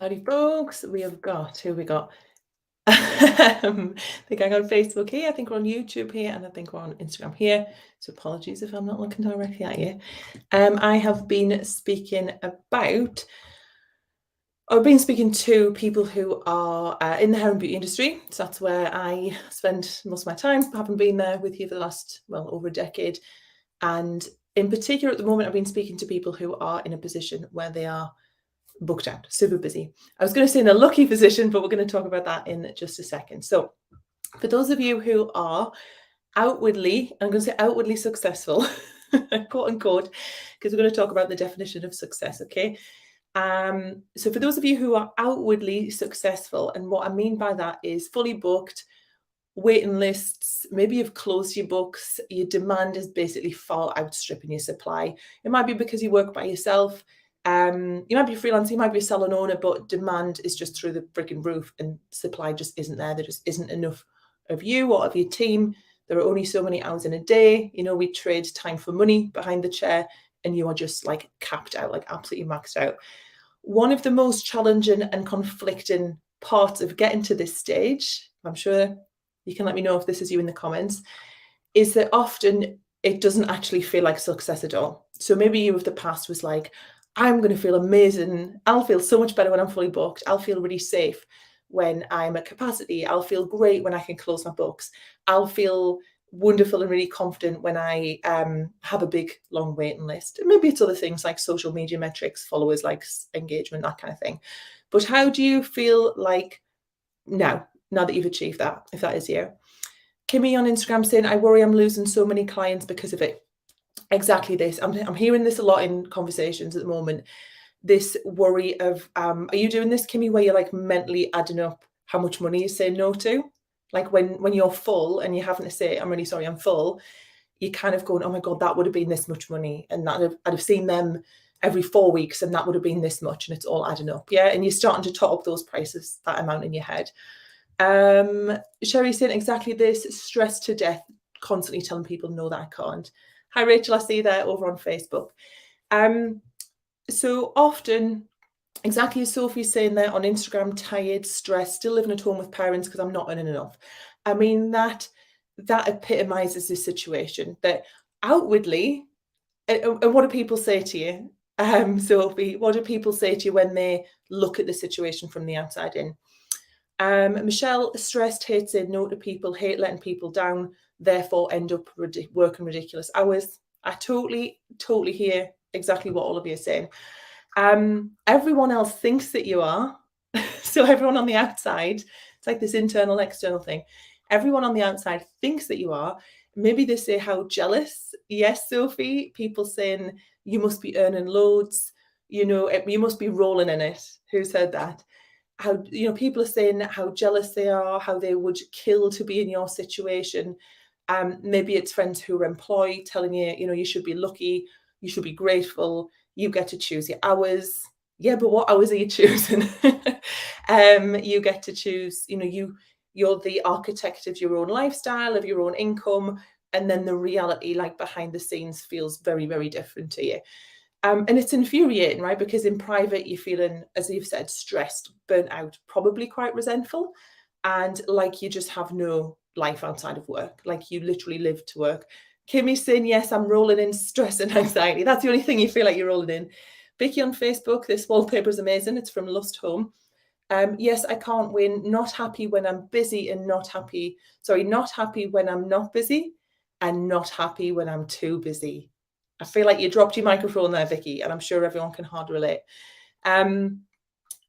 Howdy, folks. Who we got? The gang on Facebook here. I think we're on YouTube here, and I think we're on Instagram here. So apologies if I'm not looking directly at you. I have been speaking about. I've been speaking to people who are in the hair and beauty industry. So that's where I spend most of my time, having been there with you for the last, over a decade. And in particular, at the moment, I've been speaking to people who are in a position where they are booked out, super busy. I was going to say in a lucky position, but we're going to talk about that in just a second. So for those of you who are outwardly, I'm going to say outwardly successful, quote unquote, because we're going to talk about the definition of success, okay? So for those of you who are outwardly successful, and what I mean by that is fully booked, waiting lists, maybe you've closed your books, your demand is basically far outstripping your supply. It might be because you work by yourself, you might be a freelancer, you might be a salon owner, but demand is just through the freaking roof and supply just isn't there. There just isn't enough of you or of your team. There are only so many hours in a day. You know, we trade time for money behind the chair, and you are just like capped out, like absolutely maxed out. One of the most challenging and conflicting parts of getting to this stage, I'm sure you can let me know if this is you in the comments, is that often it doesn't actually feel like success at all. So maybe you of the past was like, I'm going to feel amazing. I'll feel so much better when I'm fully booked. I'll feel really safe when I'm at capacity. I'll feel great when I can close my books. I'll feel wonderful and really confident when I have a big, long waiting list. And maybe it's other things like social media metrics, followers, likes, engagement, that kind of thing. But how do you feel like now that you've achieved that, if that is you? Kimmy on Instagram saying, I worry I'm losing so many clients because of it. Exactly this. I'm hearing this a lot in conversations at the moment. This worry of, are you doing this, Kimmy, where you're like mentally adding up how much money you say no to? Like when you're full and you're having to say, I'm really sorry, I'm full, you're kind of going, oh my God, that would have been this much money. And I'd have seen them every 4 weeks and that would have been this much, and it's all adding up. Yeah. And you're starting to tot up those prices, that amount in your head. Sherry saying exactly this, stressed to death, constantly telling people no, that I can't. Hi Rachel, I see you there over on Facebook. So often, exactly as Sophie's saying there on Instagram, tired, stressed, still living at home with parents because I'm not earning enough. I mean, that epitomizes this situation, that outwardly, and what do people say to you? Sophie, what do people say to you when they look at the situation from the outside in? Michelle, stressed, hates saying no to people, hate letting people down, therefore end up working ridiculous hours. I totally hear exactly what all of you are saying. Everyone else thinks that you are. So everyone on the outside, it's like this internal, external thing. Everyone on the outside thinks that you are. Maybe they say how jealous. Yes, Sophie, people saying you must be earning loads. You know, you must be rolling in it. Who said that? How, you know, people are saying how jealous they are, how they would kill to be in your situation. Maybe it's friends who are employed telling you, you know, you should be lucky, you should be grateful, you get to choose your hours. Yeah, but what hours are you choosing? You get to choose, you know, you're the architect of your own lifestyle, of your own income, and then the reality, like behind the scenes, feels very, very different to you. And it's infuriating, right? Because in private, you're feeling, as you've said, stressed, burnt out, probably quite resentful, and like you just have no life outside of work. Like you literally live to work. Kimmy's saying, yes, I'm rolling in stress and anxiety. That's the only thing you feel like you're rolling in. Vicky on Facebook, this wallpaper is amazing. It's from Lust Home. Yes, I can't win. Not happy when I'm busy and not happy when I'm not busy, and not happy when I'm too busy. I feel like you dropped your microphone there, Vicky, and I'm sure everyone can hard relate.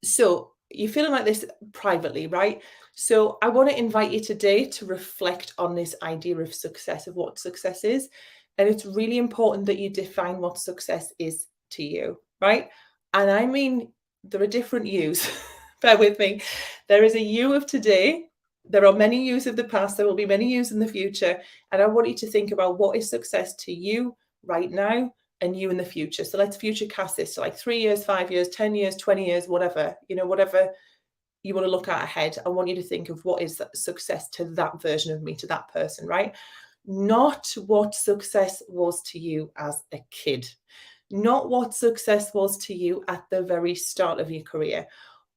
So you're feeling like this privately, right? So I want to invite you today to reflect on this idea of success, of what success is. And it's really important that you define what success is to you, right? And I mean, there are different yous. Bear with me. There is a you of today. There are many yous of the past. There will be many yous in the future. And I want you to think about what is success to you right now and you in the future. So let's future cast this to like 3 years, 5 years, 10 years, 20 years, whatever, you know, whatever you want to look at ahead. I want you to think of what is success to that version of me, to that person, right? Not what success was to you as a kid, not what success was to you at the very start of your career,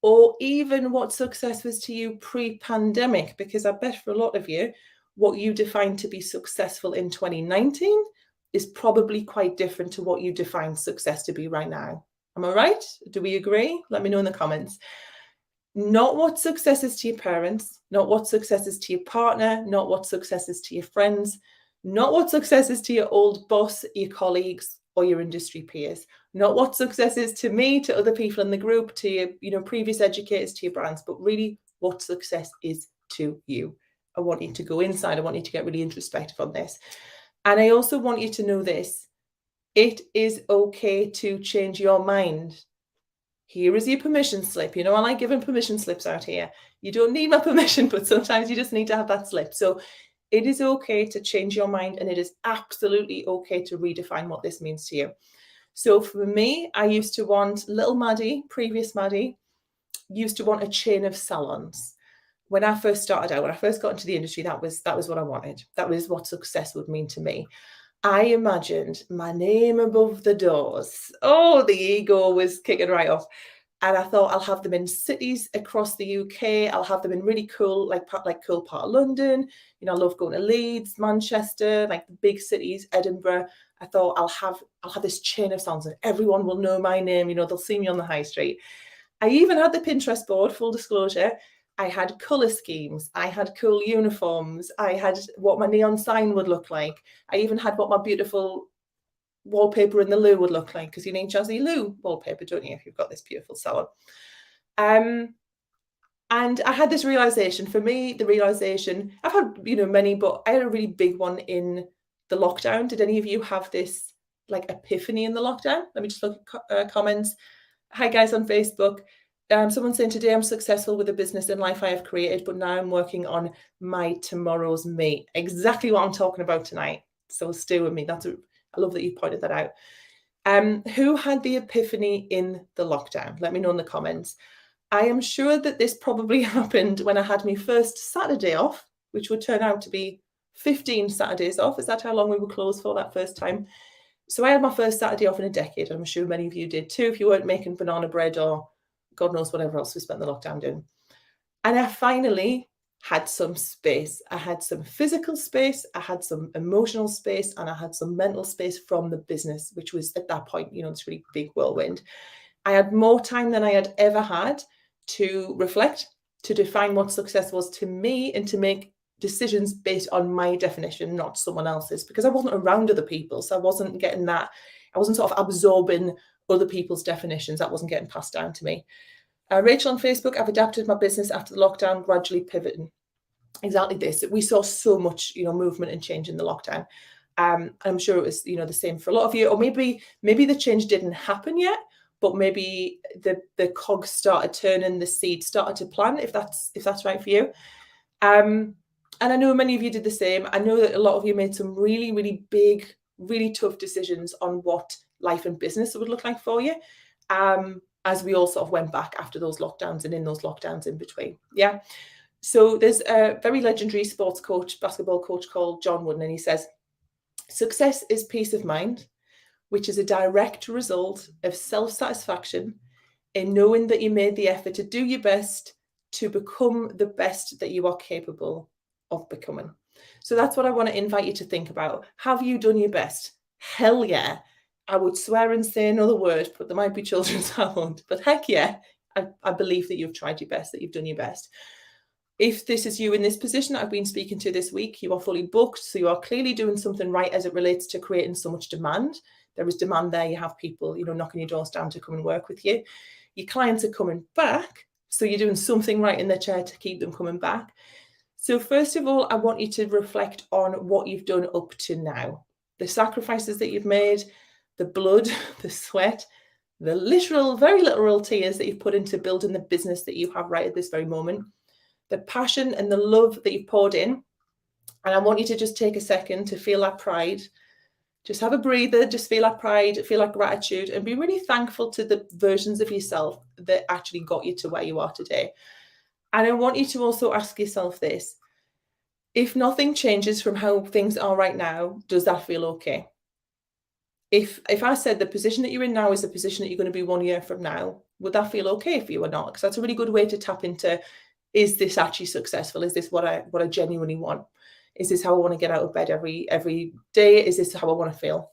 or even what success was to you pre-pandemic, because I bet for a lot of you, what you define to be successful in 2019 is probably quite different to what you define success to be right now. Am I right? Do we agree? Let me know in the comments. Not what success is to your parents, not what success is to your partner, not what success is to your friends, not what success is to your old boss, your colleagues, or your industry peers, not what success is to me, to other people in the group, to your previous educators, to your brands, but really what success is to you. I want you to go inside. I want you to get really introspective on this. And I also want you to know this. It is okay to change your mind. Here is your permission slip. I like giving permission slips out here. You don't need my permission, but sometimes you just need to have that slip. So it is okay to change your mind, and it is absolutely okay to redefine what this means to you. So for me, I used to want, little Maddie, previous Maddie, used to want a chain of salons. When I first started out, when I first got into the industry, that was what I wanted. That was what success would mean to me. I imagined my name above the doors. Oh, the ego was kicking right off. And I thought I'll have them in cities across the UK. I'll have them in really cool, like cool part of London. I love going to Leeds, Manchester, like the big cities, Edinburgh. I thought I'll have this chain of salons and everyone will know my name. They'll see me on the high street. I even had the Pinterest board, full disclosure. I had colour schemes. I had cool uniforms. I had what my neon sign would look like. I even had what my beautiful wallpaper in the loo would look like, because you need Jazzy Loo wallpaper, don't you, if you've got this beautiful salon. And I had this realization. For me, the realization, I've had many, but I had a really big one in the lockdown. Did any of you have this like epiphany in the lockdown? Let me just look at comments. Hi guys on Facebook. Someone saying, today I'm successful with the business and life I have created, but now I'm working on my tomorrow's me. Exactly what I'm talking about tonight. So stay with me. I love that you pointed that out. Who had the epiphany in the lockdown? Let me know in the comments. I am sure that this probably happened when I had my first Saturday off, which would turn out to be 15 Saturdays off. Is that how long we were closed for that first time? So I had my first Saturday off in a decade. I'm sure many of you did too, if you weren't making banana bread or God knows whatever else we spent the lockdown doing. And I finally had some space. I had some physical space, I had some emotional space, and I had some mental space from the business, which was at that point, this really big whirlwind. I had more time than I had ever had to reflect, to define what success was to me, and to make decisions based on my definition, not someone else's, because I wasn't around other people. So I wasn't getting that. I wasn't sort of absorbing other people's definitions. That wasn't getting passed down to me. Rachel on Facebook, I've adapted my business after the lockdown, gradually pivoting. Exactly this. We saw so much, movement and change in the lockdown. I'm sure it was, the same for a lot of you. Or maybe the change didn't happen yet, but maybe the cogs started turning, the seed started to plant, if that's right for you. And I know many of you did the same. I know that a lot of you made some really, really big, really tough decisions on what life and business would look like for you. As we all sort of went back after those lockdowns and in those lockdowns in between. Yeah. So there's a very legendary sports coach, basketball coach called John Wooden, and he says, success is peace of mind, which is a direct result of self-satisfaction in knowing that you made the effort to do your best to become the best that you are capable of becoming. So that's what I want to invite you to think about. Have you done your best? Hell yeah. I would swear and say another word, but there might be children, so I won't. But heck yeah, I believe that you've tried your best, that you've done your best. If this is you in this position I've been speaking to this week, you are fully booked, so you are clearly doing something right as it relates to creating so much demand. There is demand there. You have people, knocking your doors down to come and work with you. Your clients are coming back, so you're doing something right in the chair to keep them coming back. So first of all, I want you to reflect on what you've done up to now. The sacrifices that you've made, the blood, the sweat, the literal, very literal tears that you've put into building the business that you have right at this very moment, the passion and the love that you've poured in. And I want you to just take a second to feel that pride. Just have a breather, just feel that pride, feel that gratitude, and be really thankful to the versions of yourself that actually got you to where you are today. And I want you to also ask yourself this: if nothing changes from how things are right now, does that feel okay? if I said the position that you're in now is the position that you're going to be 1 year from now, would that feel okay for you or not? Because that's a really good way to tap into, is this actually successful? Is this what I genuinely want? Is this how I want to get out of bed every day? Is this how I want to feel?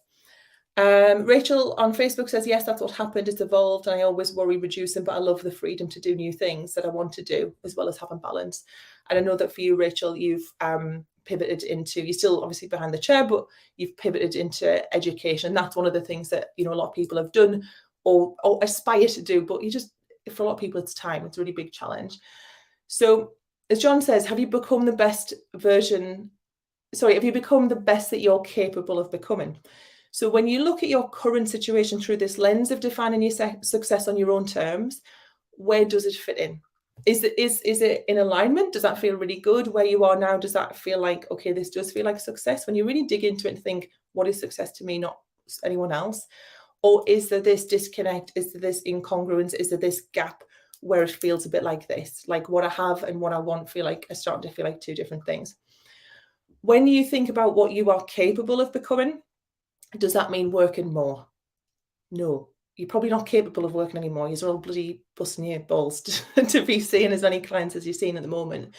Rachel on Facebook says, yes, that's what happened. It's evolved. And I always worry reducing, but I love the freedom to do new things that I want to do, as well as having balance. And I know that for you, Rachel, you've pivoted into, you're still obviously behind the chair, but you've pivoted into education. That's one of the things that, you know, a lot of people have done or aspire to do, but you just, for a lot of people, it's time. It's a really big challenge. So as John says, have you become the best version? Sorry, have you become the best that you're capable of becoming? So when you look at your current situation through this lens of defining your success on your own terms, where does it fit in? Is it in alignment? Does that feel really good where you are now? Does that feel like, okay, this does feel like success? When you really dig into it and think, what is success to me, not anyone else? Or is there this disconnect? Is there this incongruence? Is there this gap where it feels a bit like this? Like what I have and what I want feel like are starting to feel like two different things. When you think about what you are capable of becoming, does that mean working more? No, you're probably not capable of working anymore. You're all bloody busting your balls to be seeing as many clients as you're seeing at the moment.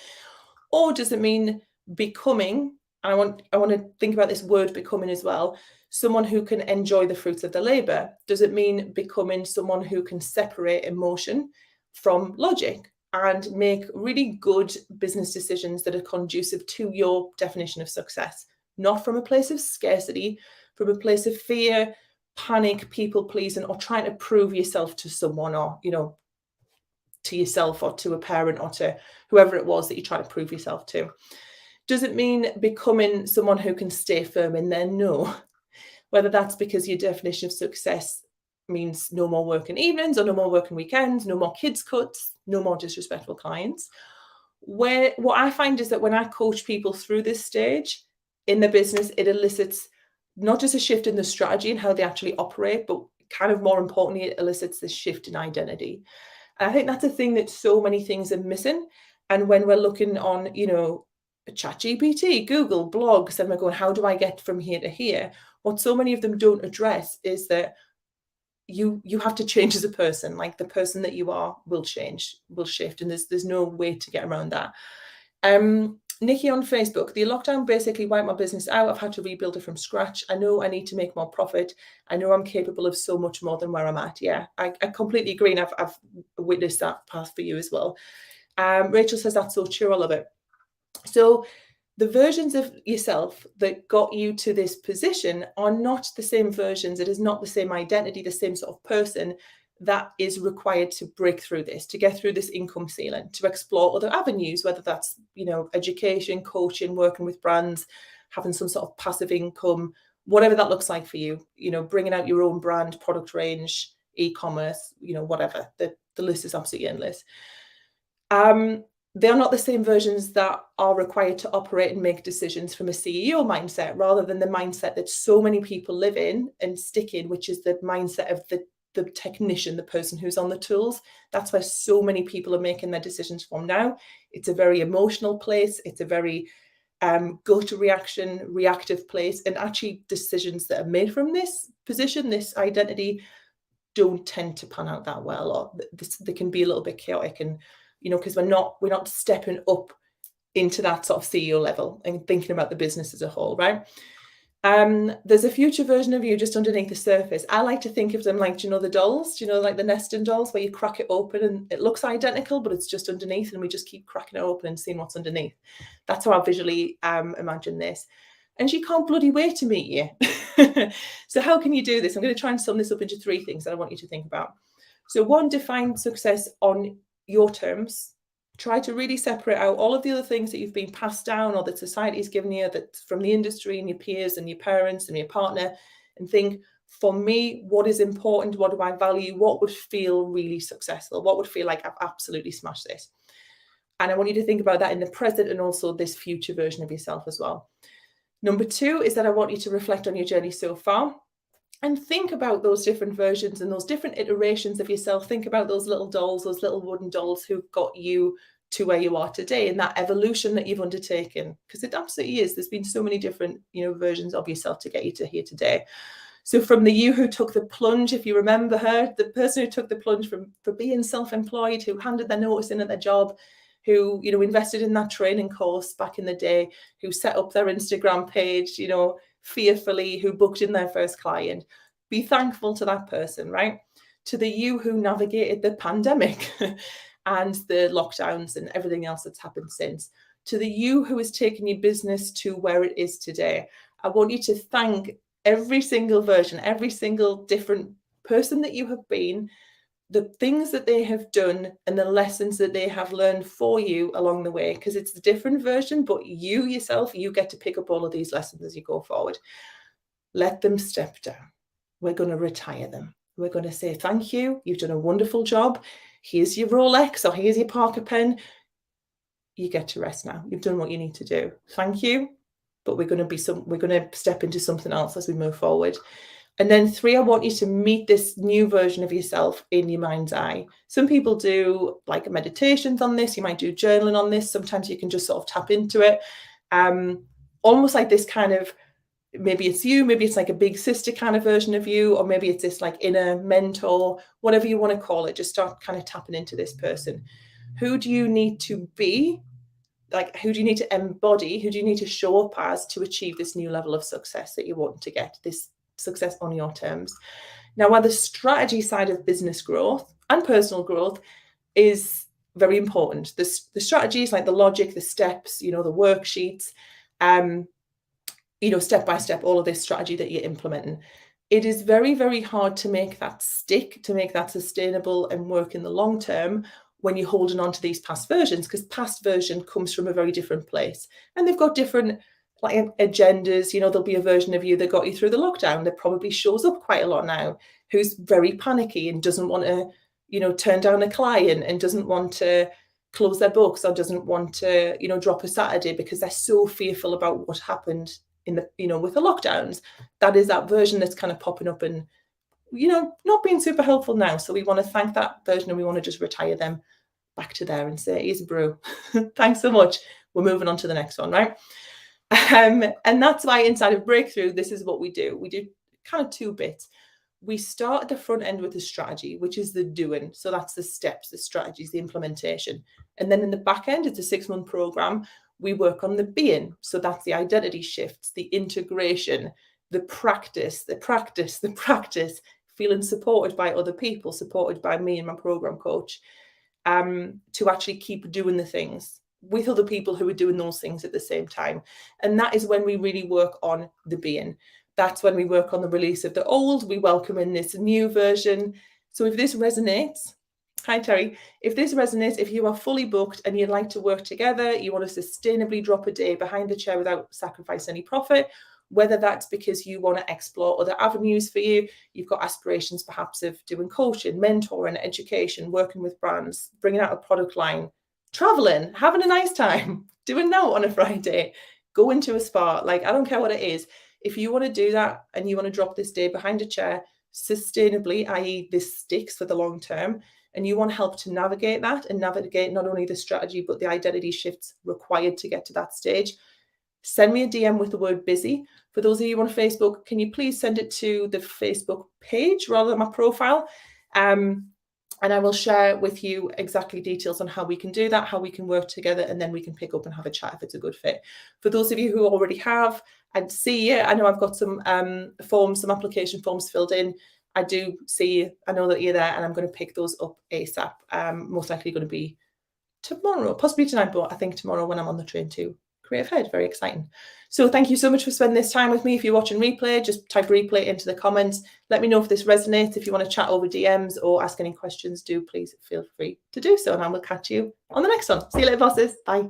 Or does it mean becoming, and I want to think about this word becoming as well, someone who can enjoy the fruits of their labor? Does it mean becoming someone who can separate emotion from logic and make really good business decisions that are conducive to your definition of success? Not from a place of scarcity, from a place of fear, panic, people pleasing, or trying to prove yourself to someone, or, you know, to yourself or to a parent or to whoever it was that you're trying to prove yourself to. Does it mean becoming someone who can stay firm in their no? Whether that's because your definition of success means no more working evenings or no more working weekends, no more kids cuts, no more disrespectful clients. What I find is that when I coach people through this stage in the business, it elicits not just a shift in the strategy and how they actually operate, but kind of more importantly, it elicits this shift in identity. And I think that's a thing that so many things are missing. And when we're looking on, you know, ChatGPT, Google, blogs, and we're going, how do I get from here to here? What so many of them don't address is that you have to change as a person. Like the person that you are will change, will shift, and there's no way to get around that. Nikki on Facebook, the lockdown basically wiped my business out. I've had to rebuild it from scratch. I know I need to make more profit. I know I'm capable of so much more than where I'm at. Yeah, I completely agree. And I've witnessed that path for you as well. Rachel says that's so true. I love it. So the versions of yourself that got you to this position are not the same versions. It is not the same identity, the same sort of person that is required to break through this, to get through this income ceiling, to explore other avenues, whether that's, you know, education, coaching, working with brands, having some sort of passive income, whatever that looks like for you, you know, bringing out your own brand, product range, e-commerce, you know, whatever. The list is absolutely endless. They are not the same versions that are required to operate and make decisions from a CEO mindset, rather than the mindset that so many people live in and stick in, which is the mindset of the technician, the person who's on the tools. That's where so many people are making their decisions from now. It's a very emotional place. It's a very gut reaction, reactive place. And actually decisions that are made from this position, this identity, don't tend to pan out that well, or they can be a little bit chaotic. And, you know, because we're not stepping up into that sort of CEO level and thinking about the business as a whole, right? There's a future version of you just underneath the surface. I like to think of them like, you know, the dolls, you know, like the nesting dolls, where you crack it open and it looks identical, but it's just underneath, and we just keep cracking it open and seeing what's underneath. That's how I visually imagine this. And she can't bloody wait to meet you. So how can you do this? I'm going to try and sum this up into 3 things that I want you to think about. So 1, define success on your terms. Try to really separate out all of the other things that you've been passed down or that society's given you, that's from the industry and your peers and your parents and your partner, and think, for me, what is important? What do I value? What would feel really successful? What would feel like I've absolutely smashed this? And I want you to think about that in the present and also this future version of yourself as well. Number 2 is that I want you to reflect on your journey so far and think about those different versions and those different iterations of yourself. Think about those little dolls, those little wooden dolls who've got you to where you are today, and that evolution that you've undertaken, because it absolutely is. There's been so many different, you know, versions of yourself to get you to here today. So from the you who took the plunge, if you remember her, the person who took the plunge for being self-employed, who handed their notice in at their job, who, you know, invested in that training course back in the day, who set up their Instagram page, you know, fearfully, who booked in their first client. Be thankful to that person, right? To the you who navigated the pandemic and the lockdowns and everything else that's happened since. To the you who has taken your business to where it is today. I want you to thank every single version, every single different person that you have been, the things that they have done and the lessons that they have learned for you along the way, because it's a different version, but you yourself, you get to pick up all of these lessons as you go forward. Let them step down. We're going to retire them. We're going to say, thank you. You've done a wonderful job. Here's your Rolex or here's your Parker pen. You get to rest now. You've done what you need to do. Thank you. But we're going to step into something else as we move forward. And then 3, I want you to meet this new version of yourself in your mind's eye. Some people do like meditations on this. You might do journaling on this. Sometimes you can just sort of tap into it. Almost like this kind of, maybe it's you, maybe it's like a big sister kind of version of you, or maybe it's this like inner mentor, whatever you want to call it. Just start kind of tapping into this person. Who do you need to be? Like, who do you need to embody? Who do you need to show up as to achieve this new level of success that you want to get, this success on your terms? Now, while the strategy side of business growth and personal growth is very important, the strategies like the logic, the steps, you know, the worksheets, you know, step by step, all of this strategy that you're implementing, it is very, very hard to make that stick, to make that sustainable and work in the long term when you're holding on to these past versions, because past version comes from a very different place and they've got different like agendas. You know, there'll be a version of you that got you through the lockdown that probably shows up quite a lot now, who's very panicky and doesn't want to, you know, turn down a client and doesn't want to close their books or doesn't want to, you know, drop a Saturday because they're so fearful about what happened in the, you know, with the lockdowns. That is that version that's kind of popping up and, you know, not being super helpful now. So we want to thank that version and we want to just retire them back to there and say, here's a brew. Thanks so much. We're moving on to the next one, right? And that's why inside of Breakthrough, this is what we do. We do kind of 2 bits. We start at the front end with the strategy, which is the doing. So that's the steps, the strategies, the implementation. And then in the back end, it's a 6-month program. We work on the being. So that's the identity shifts, the integration, the practice, feeling supported by other people, supported by me and my program coach, to actually keep doing the things with other people who are doing those things at the same time. And that is when we really work on the being. That's when we work on the release of the old. We welcome in this new version. So if this resonates, hi Terry, if this resonates, if you are fully booked and you'd like to work together, you want to sustainably drop a day behind the chair without sacrificing any profit, whether that's because you want to explore other avenues for you, you've got aspirations perhaps of doing coaching, mentoring, education, working with brands, bringing out a product line, traveling, having a nice time, doing now on a Friday, go into a spa, like I don't care what it is. If you want to do that and you want to drop this day behind a chair sustainably, i.e. this sticks for the long term, and you want help to navigate that and navigate not only the strategy, but the identity shifts required to get to that stage, send me a DM with the word busy. For those of you on Facebook, can you please send it to the Facebook page rather than my profile? And I will share with you exactly details on how we can do that, how we can work together, and then we can pick up and have a chat if it's a good fit. For those of you who already have, I'd see you. I know I've got some forms, some application forms filled in. I do see you. I know that you're there, and I'm going to pick those up ASAP. Most likely going to be tomorrow, possibly tonight, but I think tomorrow when I'm on the train to Creative Head. Very exciting. So thank you so much for spending this time with me. If you're watching replay, just type replay into the comments. Let me know if this resonates. If you want to chat over DMs or ask any questions, do please feel free to do so. And I will catch you on the next one. See you later, bosses. Bye.